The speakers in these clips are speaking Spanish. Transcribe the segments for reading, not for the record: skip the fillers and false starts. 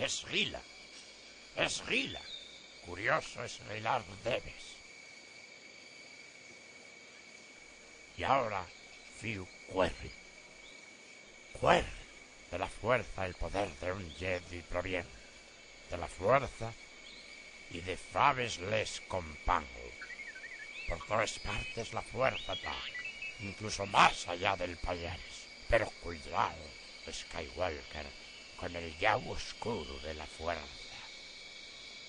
esguila. Esguila. Curioso esguilar debes. Y ahora, fiu Querry. Querry. De la fuerza el poder de un Jedi proviene. De la fuerza y de faves les compango. Por todas partes la fuerza está, incluso más allá del Payares. Pero cuidado, Skywalker, con el llao oscuro de la fuerza.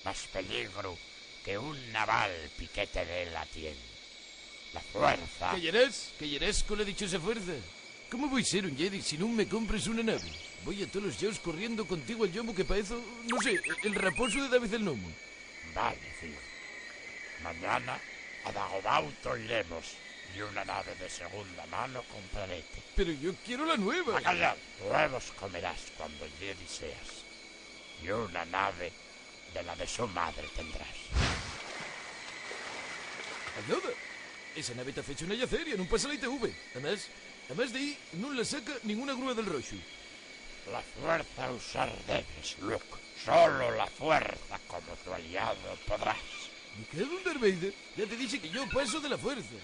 Más peligro que un naval piquete de la tienda. La fuerza... ¿Qué yerás con la dichosa fuerza? ¿Cómo voy a ser un Jedi si no me compres una nave? Voy a todos los yaos corriendo contigo al yomo que parezco, no sé, el raposo de David el Nomo. Vale, tío. Mañana a Dagobauto iremos y una nave de segunda mano comprarete. Pero yo quiero la nueva. A callar, huevos comerás cuando Jedi seas. Y una nave de la de su madre tendrás. Ayuda. Esa nave está fecha una yaceria, no pasa la ITV. Además de ahí, no la saca ninguna grúa del Roxo. La fuerza usar debes, Luke. Solo la fuerza como tu aliado podrás. Me cago en Darth Vader. Ya te dije que yo paso de la fuerza.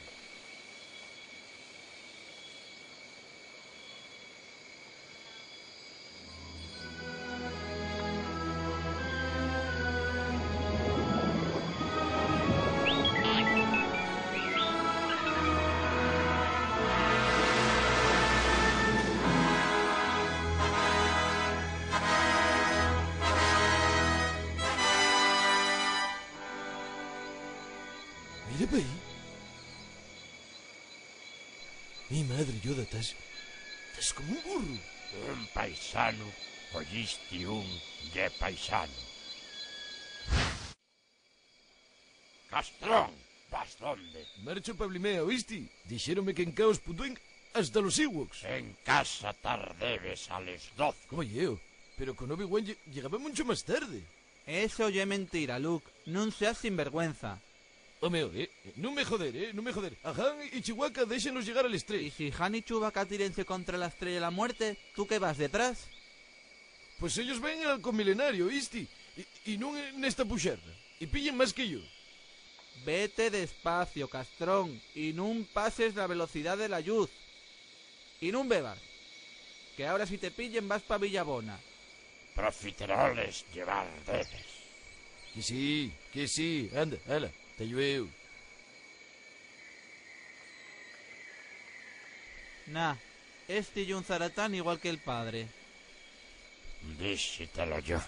Mira para ahí. Mi madre, Yoda, estás como un burro. Un paisano, oíste un ye paisano. Castrón, ¿vas dónde? Marcho pa Blimea, ¿oíste? Dixéronme que en Caos Putuen hasta los Ewoks. En casa tardebes a les 12. ¿Cómo llego? Pero con Obi-Wan llegaba mucho más tarde. Eso ya es mentira, Luke. Non seas sinvergüenza. Hombre, no me joder, no me joder. A Han y Chihuahua déjenlos llegar al Y estrés. si Han y Chewbacca tírense contra la Estrella de la Muerte, ¿tú qué vas detrás? Pues ellos ven al milenario, ¿oíste? Y no en esta puxerra. Y pillen más que yo. Vete despacio, castrón, y nun pases la velocidad de la luz. Y nun bebas, que ahora si te pillen vas pa Villabona. Profiteroles llevar debes. Que sí, anda, hala, te llueve. Nah, este y un zaratán igual que el padre. Dísitelo yo.